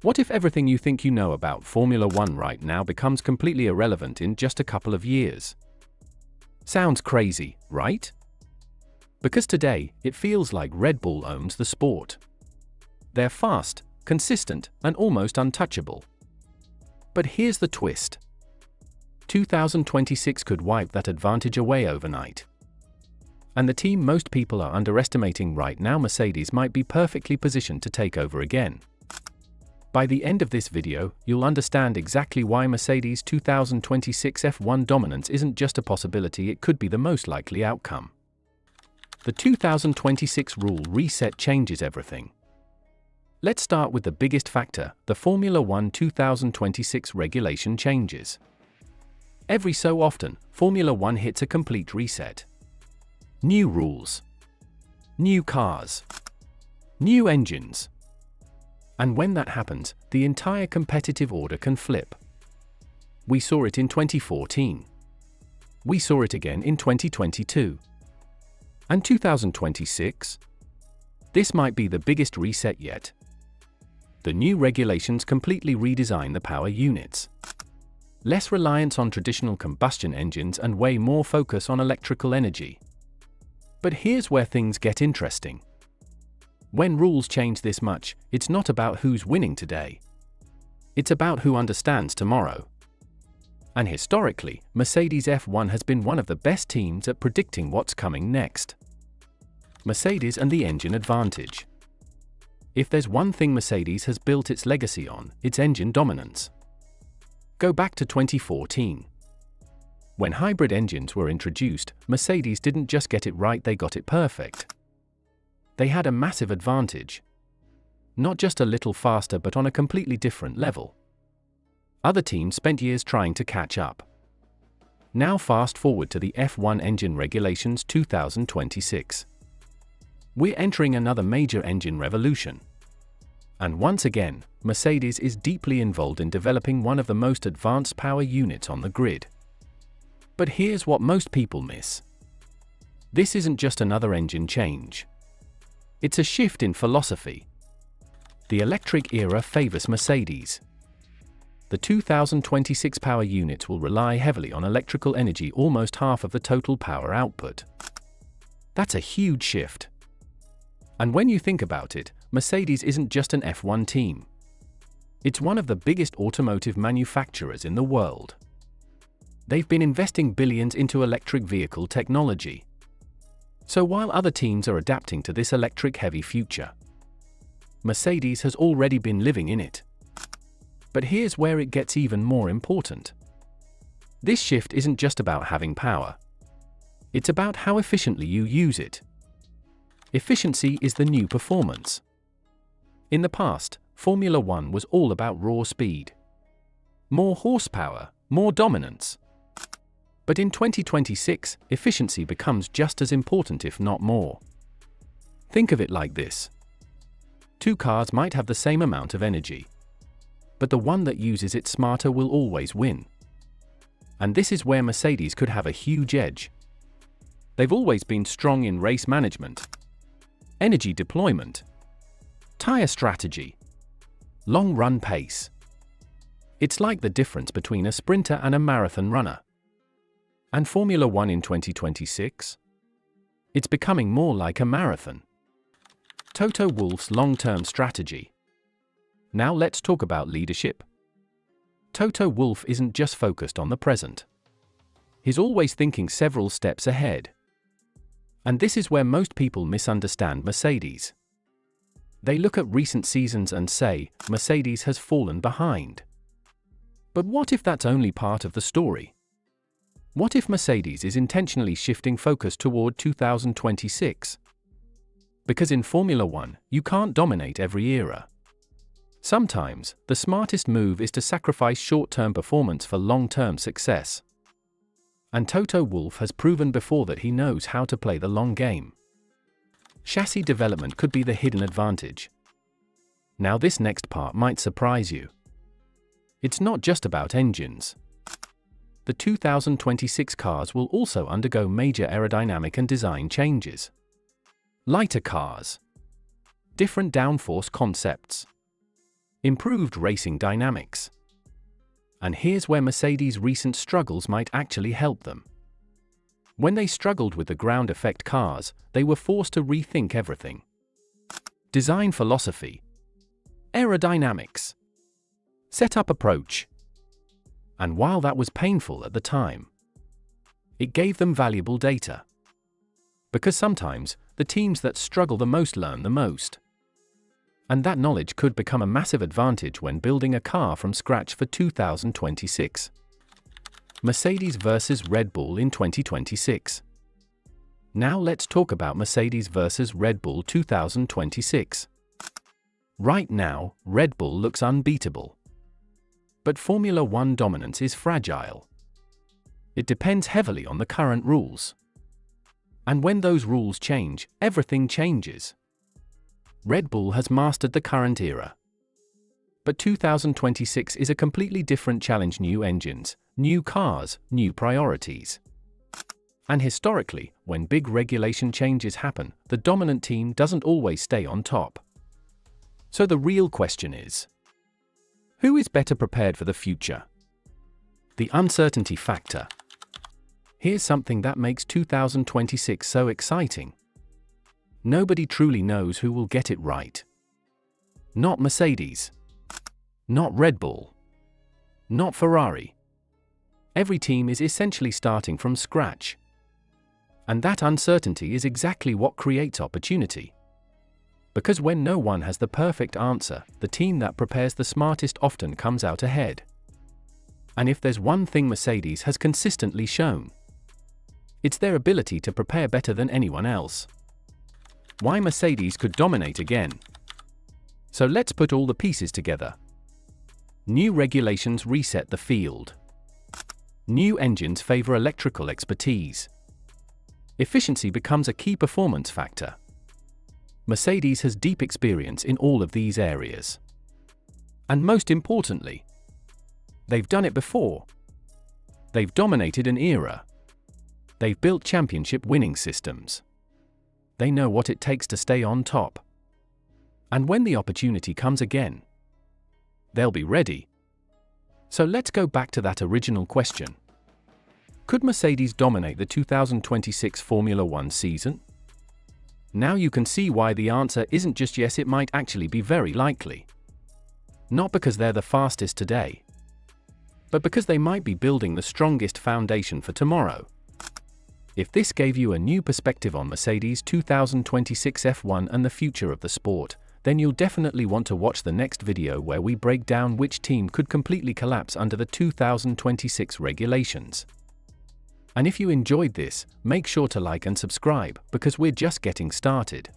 What if everything you think you know about Formula One right now becomes completely irrelevant in just a couple of years? Sounds crazy, right? Because today, it feels like Red Bull owns the sport. They're fast, consistent, and almost untouchable. But here's the twist. 2026 could wipe that advantage away overnight. And the team most people are underestimating right now, Mercedes, might be perfectly positioned to take over again. By the end of this video, you'll understand exactly why Mercedes' 2026 F1 dominance isn't just a possibility, it could be the most likely outcome. The 2026 rule reset changes everything. Let's start with the biggest factor, the Formula One 2026 regulation changes. Every so often, Formula One hits a complete reset. New rules, new cars, new engines. And when that happens, the entire competitive order can flip. We saw it in 2014. We saw it again in 2022. And 2026? This might be the biggest reset yet. The new regulations completely redesign the power units. Less reliance on traditional combustion engines and way more focus on electrical energy. But here's where things get interesting. When rules change this much, it's not about who's winning today. It's about who understands tomorrow. And historically, Mercedes F1 has been one of the best teams at predicting what's coming next. Mercedes and the engine advantage. If there's one thing Mercedes has built its legacy on, it's engine dominance. Go back to 2014. When hybrid engines were introduced, Mercedes didn't just get it right, they got it perfect. They had a massive advantage. Not just a little faster, but on a completely different level. Other teams spent years trying to catch up. Now fast forward to the F1 engine regulations 2026. We're entering another major engine revolution. And once again, Mercedes is deeply involved in developing one of the most advanced power units on the grid. But here's what most people miss. This isn't just another engine change. It's a shift in philosophy. The electric era favors Mercedes. The 2026 power units will rely heavily on electrical energy, almost half of the total power output. That's a huge shift. And when you think about it, Mercedes isn't just an F1 team. It's one of the biggest automotive manufacturers in the world. They've been investing billions into electric vehicle technology. So while other teams are adapting to this electric-heavy future, Mercedes has already been living in it. But here's where it gets even more important. This shift isn't just about having power. It's about how efficiently you use it. Efficiency is the new performance. In the past, Formula One was all about raw speed. More horsepower, more dominance. But in 2026, efficiency becomes just as important, if not more. Think of it like this. Two cars might have the same amount of energy. But the one that uses it smarter will always win. And this is where Mercedes could have a huge edge. They've always been strong in race management, energy deployment, tire strategy, long-run pace. It's like the difference between a sprinter and a marathon runner. And Formula One in 2026? It's becoming more like a marathon. Toto Wolff's long-term strategy. Now let's talk about leadership. Toto Wolff isn't just focused on the present. He's always thinking several steps ahead. And this is where most people misunderstand Mercedes. They look at recent seasons and say, Mercedes has fallen behind. But what if that's only part of the story? What if Mercedes is intentionally shifting focus toward 2026? Because in Formula One, you can't dominate every era. Sometimes, the smartest move is to sacrifice short-term performance for long-term success. And Toto Wolff has proven before that he knows how to play the long game. Chassis development could be the hidden advantage. Now this next part might surprise you. It's not just about engines. The 2026 cars will also undergo major aerodynamic and design changes. Lighter cars. Different downforce concepts. improved racing dynamics. And here's where Mercedes' recent struggles might actually help them. When they struggled with the ground effect cars, they were forced to rethink everything. Design philosophy, aerodynamics, setup approach. And while that was painful at the time, it gave them valuable data. Because sometimes, the teams that struggle the most learn the most. And that knowledge could become a massive advantage when building a car from scratch for 2026. Mercedes versus Red Bull in 2026. Now let's talk about Mercedes versus Red Bull 2026. Right now, Red Bull looks unbeatable. But Formula One dominance is fragile. It depends heavily on the current rules. And when those rules change, everything changes. Red Bull has mastered the current era. But 2026 is a completely different challenge: new engines, new cars, new priorities. And historically, when big regulation changes happen, the dominant team doesn't always stay on top. So the real question is, who is better prepared for the future? The uncertainty factor. Here's something that makes 2026 so exciting. Nobody truly knows who will get it right. Not Mercedes. Not Red Bull. Not Ferrari. Every team is essentially starting from scratch. And that uncertainty is exactly what creates opportunity. Because when no one has the perfect answer, the team that prepares the smartest often comes out ahead. And if there's one thing Mercedes has consistently shown, it's their ability to prepare better than anyone else. Why Mercedes could dominate again? So let's put all the pieces together. New regulations reset the field. New engines favor electrical expertise. Efficiency becomes a key performance factor. Mercedes has deep experience in all of these areas. And most importantly, they've done it before. They've dominated an era. They've built championship winning systems. They know what it takes to stay on top. And when the opportunity comes again, they'll be ready. So let's go back to that original question. Could Mercedes dominate the 2026 Formula One season? Now you can see why the answer isn't just yes, it might actually be very likely. Not because they're the fastest today, but because they might be building the strongest foundation for tomorrow. If this gave you a new perspective on Mercedes 2026 F1 and the future of the sport, then you'll definitely want to watch the next video where we break down which team could completely collapse under the 2026 regulations. And if you enjoyed this, make sure to like and subscribe, because we're just getting started.